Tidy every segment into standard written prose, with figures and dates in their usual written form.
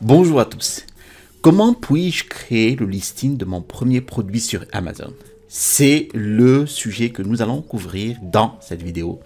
Bonjour à tous. Comment puis-je créer le listing de mon premier produit sur Amazon? C'est le sujet que nous allons couvrir dans cette vidéo.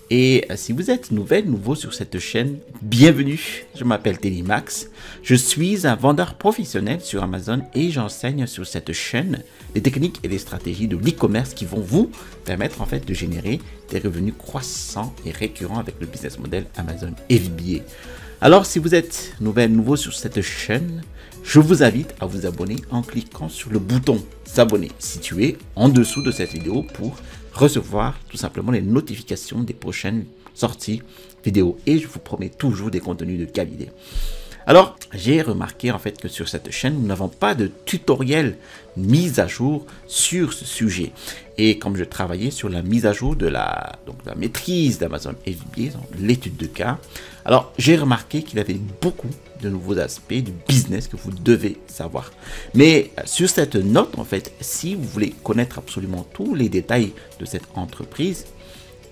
Et si vous êtes nouveau sur cette chaîne, bienvenue. Je m'appelle Télimax. Je suis un vendeur professionnel sur Amazon et j'enseigne sur cette chaîne les techniques et les stratégies de l'e-commerce qui vont vous permettre en fait de générer des revenus croissants et récurrents avec le business model Amazon FBA. Alors, si vous êtes nouveau sur cette chaîne, je vous invite à vous abonner en cliquant sur le bouton s'abonner situé en dessous de cette vidéo pour recevoir tout simplement les notifications des prochaines sorties vidéo. Et je vous promets toujours des contenus de qualité. Alors, j'ai remarqué en fait que sur cette chaîne, nous n'avons pas de tutoriel mise à jour sur ce sujet. Et comme je travaillais sur la mise à jour de la maîtrise d'Amazon FBA, l'étude de cas, alors j'ai remarqué qu'il y avait beaucoup de nouveaux aspects du business que vous devez savoir. Mais sur cette note, en fait, si vous voulez connaître absolument tous les détails de cette entreprise,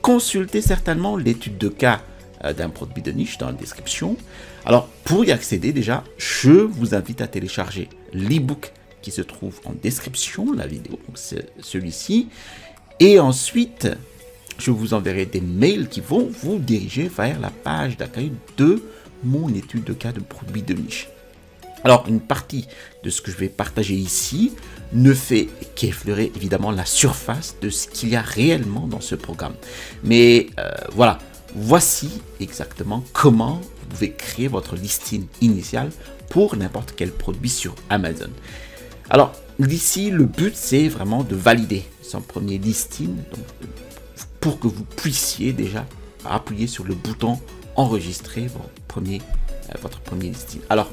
consultez certainement l'étude de cas d'un produit de niche dans la description. Alors, pour y accéder déjà, je vous invite à télécharger l'e-book qui se trouve en description de la vidéo, donc c'est celui-ci. Et ensuite, je vous enverrai des mails qui vont vous diriger vers la page d'accueil de mon étude de cas de produit de niche. Alors, une partie de ce que je vais partager ici ne fait qu'effleurer évidemment la surface de ce qu'il y a réellement dans ce programme. Mais voilà. Voici exactement comment vous pouvez créer votre listing initial pour n'importe quel produit sur Amazon. Alors, ici, le but, c'est vraiment de valider son premier listing donc, pour que vous puissiez déjà appuyer sur le bouton enregistrer votre premier listing. Alors,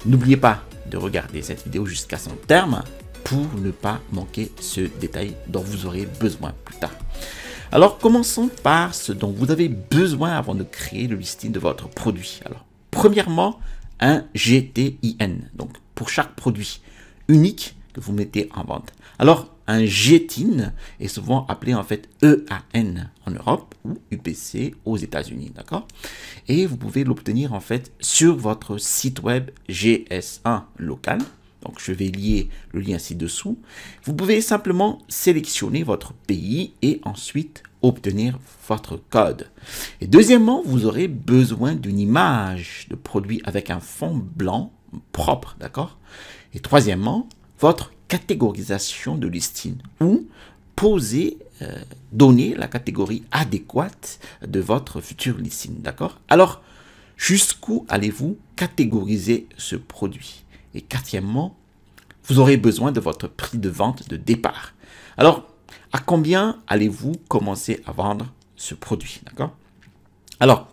n'oubliez pas de regarder cette vidéo jusqu'à son terme pour ne pas manquer ce détail dont vous aurez besoin plus tard. Alors, commençons par ce dont vous avez besoin avant de créer le listing de votre produit. Alors, premièrement, un GTIN, donc pour chaque produit unique que vous mettez en vente. Alors, un GTIN est souvent appelé en fait EAN en Europe ou UPC aux États-Unis, d'accord? Et vous pouvez l'obtenir en fait sur votre site web GS1 local. Donc, je vais lier le lien ci-dessous. Vous pouvez simplement sélectionner votre pays et ensuite obtenir votre code. Et deuxièmement, vous aurez besoin d'une image de produit avec un fond blanc propre, d'accord? Et troisièmement, votre catégorisation de listing ou donner la catégorie adéquate de votre futur listing, d'accord? Alors, jusqu'où allez-vous catégoriser ce produit? Et quatrièmement, vous aurez besoin de votre prix de vente de départ. Alors, à combien allez-vous commencer à vendre ce produit, d'accord? Alors,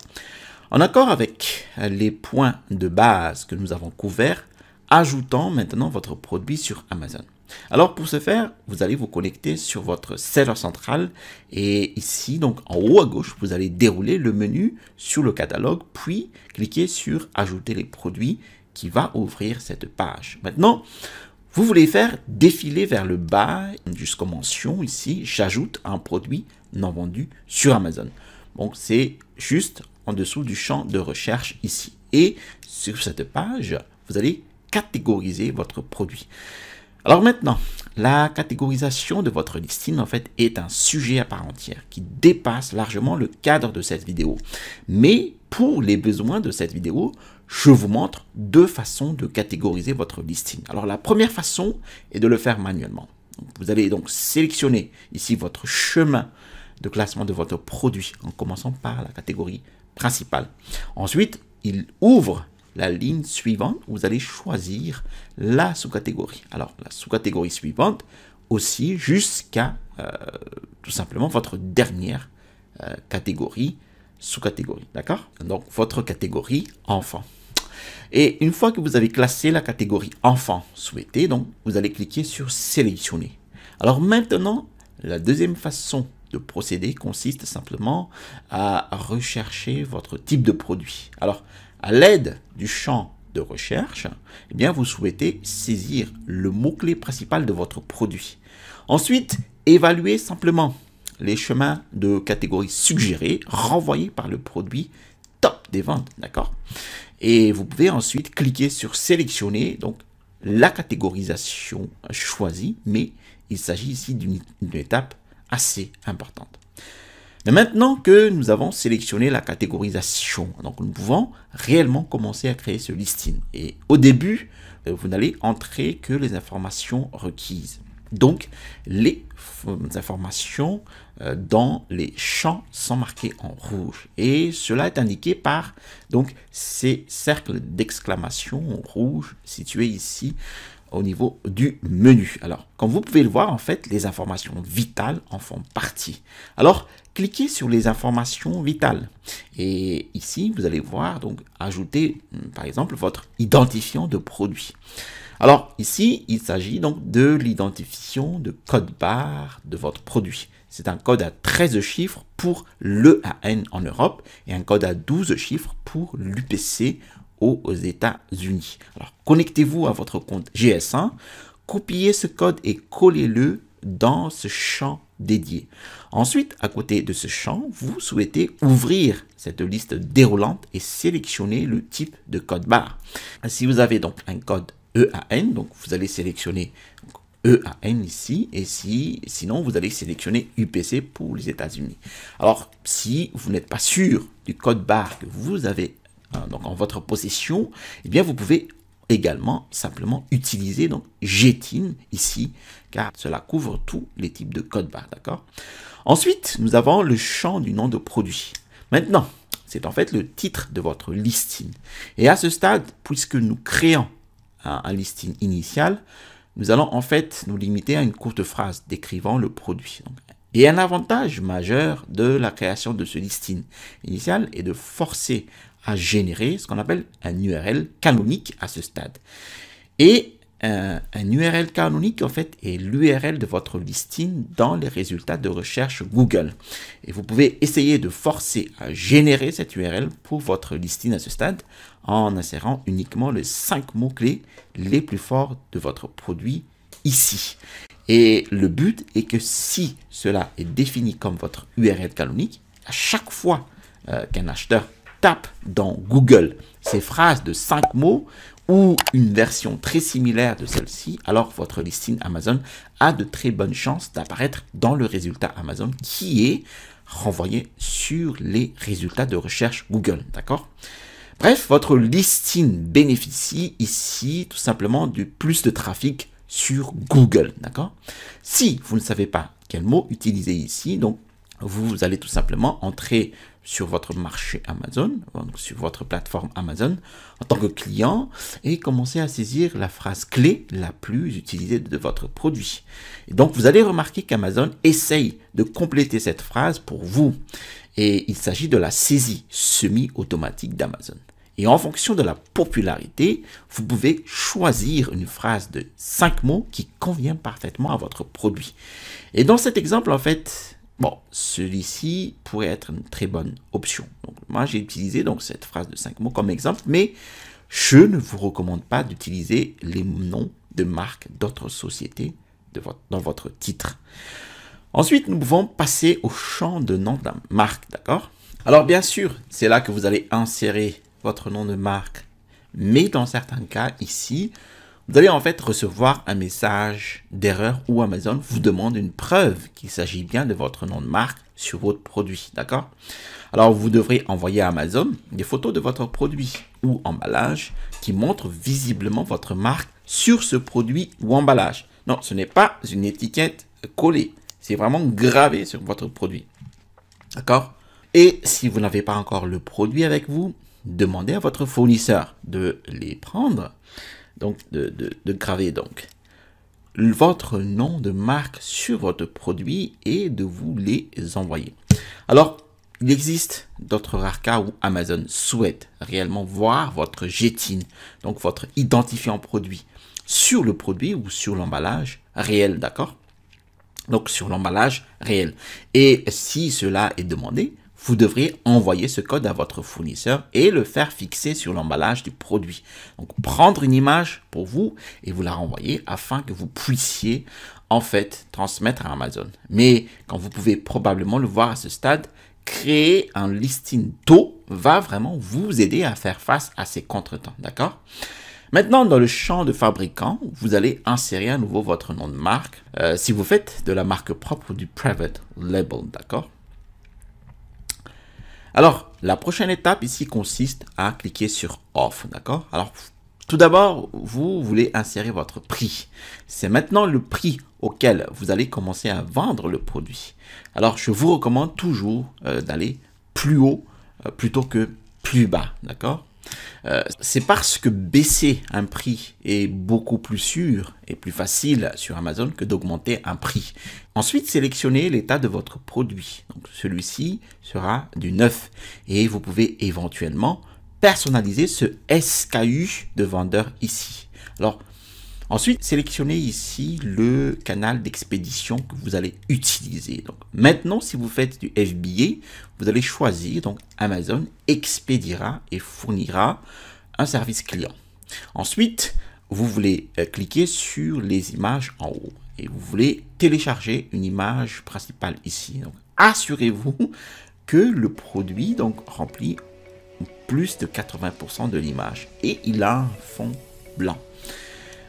en accord avec les points de base que nous avons couverts, ajoutons maintenant votre produit sur Amazon. Alors, pour ce faire, vous allez vous connecter sur votre Seller Central et ici, donc en haut à gauche, vous allez dérouler le menu sur le catalogue, puis cliquer sur Ajouter les produits qui va ouvrir cette page. Maintenant, vous voulez faire défiler vers le bas jusqu'aux mentions ici, j'ajoute un produit non vendu sur Amazon. Donc, c'est juste en dessous du champ de recherche ici. Et sur cette page, vous allez catégoriser votre produit. Alors maintenant, la catégorisation de votre listing en fait est un sujet à part entière qui dépasse largement le cadre de cette vidéo. Mais pour les besoins de cette vidéo, je vous montre deux façons de catégoriser votre listing. Alors la première façon est de le faire manuellement. Vous allez donc sélectionner ici votre chemin de classement de votre produit en commençant par la catégorie principale. Ensuite, il ouvre la ligne suivante, vous allez choisir la sous-catégorie. Alors, la sous-catégorie suivante aussi jusqu'à tout simplement votre dernière catégorie, sous-catégorie, d'accord? Donc, votre catégorie enfant. Et une fois que vous avez classé la catégorie enfant souhaitée, donc, vous allez cliquer sur sélectionner. Alors maintenant, la deuxième façon de procéder consiste simplement à rechercher votre type de produit. Alors, à l'aide du champ de recherche, eh bien, vous souhaitez saisir le mot-clé principal de votre produit. Ensuite, évaluez simplement les chemins de catégorie suggérés, renvoyés par le produit top des ventes, d'accord? Et vous pouvez ensuite cliquer sur sélectionner donc la catégorisation choisie, mais il s'agit ici d'une étape assez importante. Mais maintenant que nous avons sélectionné la catégorisation, donc nous pouvons réellement commencer à créer ce listing. Et au début, vous n'allez entrer que les informations requises. Donc, les informations dans les champs sont marquées en rouge. Et cela est indiqué par donc, ces cercles d'exclamation rouge situés ici au niveau du menu. Alors, comme vous pouvez le voir, en fait, les informations vitales en font partie. Alors, cliquez sur les informations vitales. Et ici, vous allez voir, donc, ajouter, par exemple, votre identifiant de produit. Alors, ici, il s'agit donc de l'identifiant de code barre de votre produit. C'est un code à 13 chiffres pour l'EAN en Europe et un code à 12 chiffres pour l'UPC aux États-Unis. Alors, connectez-vous à votre compte GS1, copiez ce code et collez-le dans ce champ dédié. Ensuite, à côté de ce champ, vous souhaitez ouvrir cette liste déroulante et sélectionner le type de code barre. Si vous avez donc un code EAN, donc vous allez sélectionner EAN ici, et sinon vous allez sélectionner UPC pour les États-Unis. Alors, si vous n'êtes pas sûr du code barre que vous avez donc en votre possession, eh bien vous pouvez également simplement utiliser donc GTIN ici, car cela couvre tous les types de code barre, d'accord? Ensuite, nous avons le champ du nom de produit. Maintenant, c'est en fait le titre de votre listing. Et à ce stade, puisque nous créons un listing initial, nous allons en fait nous limiter à une courte phrase décrivant le produit. Et un avantage majeur de la création de ce listing initial est de forcer à générer ce qu'on appelle un URL canonique à ce stade. Et un URL canonique, en fait, est l'URL de votre listing dans les résultats de recherche Google. Et vous pouvez essayer de forcer à générer cette URL pour votre listing à ce stade en insérant uniquement les 5 mots-clés les plus forts de votre produit ici. Et le but est que si cela est défini comme votre URL canonique, à chaque fois qu'un acheteur tape dans Google ces phrases de 5 mots ou une version très similaire de celle-ci, alors votre listing Amazon a de très bonnes chances d'apparaître dans le résultat Amazon qui est renvoyé sur les résultats de recherche Google, d'accord? Bref, votre listing bénéficie ici tout simplement du plus de trafic sur Google, d'accord? Si vous ne savez pas quel mot utiliser ici, donc vous allez tout simplement entrer sur votre marché Amazon, donc sur votre plateforme Amazon en tant que client et commencer à saisir la phrase clé la plus utilisée de votre produit. Et donc, vous allez remarquer qu'Amazon essaye de compléter cette phrase pour vous. Et il s'agit de la saisie semi-automatique d'Amazon. Et en fonction de la popularité, vous pouvez choisir une phrase de 5 mots qui convient parfaitement à votre produit. Et dans cet exemple, en fait, bon, celui-ci pourrait être une très bonne option. Donc, moi, j'ai utilisé donc cette phrase de 5 mots comme exemple, mais je ne vous recommande pas d'utiliser les noms de marques d'autres sociétés dans votre titre. Ensuite, nous pouvons passer au champ de nom de la marque, d'accord? Alors, bien sûr, c'est là que vous allez insérer votre nom de marque, mais dans certains cas ici, vous allez en fait recevoir un message d'erreur où Amazon vous demande une preuve qu'il s'agit bien de votre nom de marque sur votre produit, d'accord? Alors, vous devrez envoyer à Amazon des photos de votre produit ou emballage qui montrent visiblement votre marque sur ce produit ou emballage. Non, ce n'est pas une étiquette collée, c'est vraiment gravé sur votre produit, d'accord? Et si vous n'avez pas encore le produit avec vous, demandez à votre fournisseur de les prendre, donc de graver donc votre nom de marque sur votre produit et de vous les envoyer. Alors, il existe d'autres rares cas où Amazon souhaite réellement voir votre GTIN, donc votre identifiant produit, sur le produit ou sur l'emballage réel, d'accord? Donc, sur l'emballage réel. Et si cela est demandé, vous devrez envoyer ce code à votre fournisseur et le faire fixer sur l'emballage du produit. Donc, prendre une image pour vous et vous la renvoyer afin que vous puissiez en fait transmettre à Amazon. Mais quand vous pouvez probablement le voir à ce stade, créer un listing tôt va vraiment vous aider à faire face à ces contretemps, d'accord? Maintenant, dans le champ de fabricant, vous allez insérer à nouveau votre nom de marque si vous faites de la marque propre ou du private label, d'accord? Alors, la prochaine étape ici consiste à cliquer sur Off, d'accord? Alors, tout d'abord, vous voulez insérer votre prix. C'est maintenant le prix auquel vous allez commencer à vendre le produit. Alors, je vous recommande toujours d'aller plus haut plutôt que plus bas, d'accord? C'est parce que baisser un prix est beaucoup plus sûr et plus facile sur Amazon que d'augmenter un prix. Ensuite, sélectionnez l'état de votre produit. Donc, celui-ci sera du neuf et vous pouvez éventuellement personnaliser ce SKU de vendeur ici. Alors, ensuite, sélectionnez ici le canal d'expédition que vous allez utiliser. Donc, maintenant, si vous faites du FBA, vous allez choisir, donc Amazon expédiera et fournira un service client. Ensuite, vous voulez cliquer sur les images en haut et vous voulez télécharger une image principale ici. Donc, assurez-vous que le produit donc remplit plus de 80% de l'image et il a un fond blanc.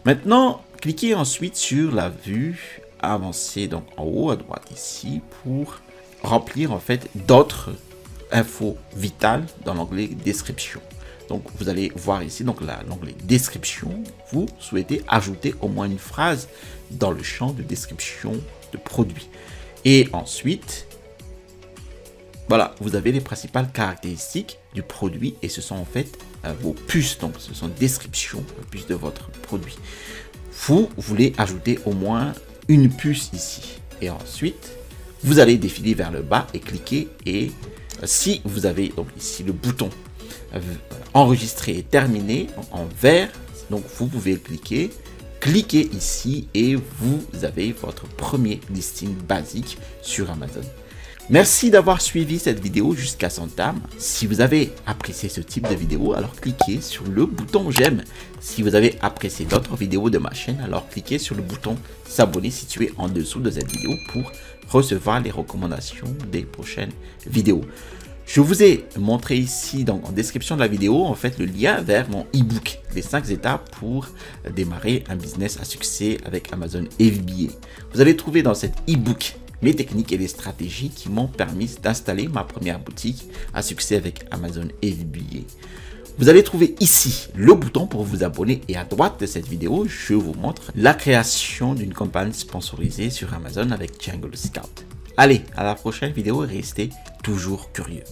Maintenant, cliquez ensuite sur la vue avancée, donc en haut à droite ici, pour remplir en fait d'autres infos vitales dans l'onglet description. Donc vous allez voir ici donc l'onglet description. Vous souhaitez ajouter au moins une phrase dans le champ de description de produit. Et ensuite, voilà, vous avez les principales caractéristiques du produit et ce sont en fait vos puces. Donc ce sont descriptions puces de votre produit. Vous voulez ajouter au moins une puce ici. Et ensuite, vous allez défiler vers le bas et cliquer. Et si vous avez donc ici le bouton enregistrer et terminer en vert, donc vous pouvez cliquer. Cliquez ici et vous avez votre premier listing basique sur Amazon. Merci d'avoir suivi cette vidéo jusqu'à son terme. Si vous avez apprécié ce type de vidéo, alors cliquez sur le bouton j'aime. Si vous avez apprécié d'autres vidéos de ma chaîne, alors cliquez sur le bouton s'abonner situé en dessous de cette vidéo pour recevoir les recommandations des prochaines vidéos. Je vous ai montré ici donc en description de la vidéo en fait le lien vers mon e-book, les 5 étapes pour démarrer un business à succès avec Amazon FBA. Vous allez trouver dans cet e-book mes techniques et les stratégies qui m'ont permis d'installer ma première boutique à succès avec Amazon FBA. Vous allez trouver ici le bouton pour vous abonner et à droite de cette vidéo, je vous montre la création d'une campagne sponsorisée sur Amazon avec Jungle Scout. Allez, à la prochaine vidéo et restez toujours curieux.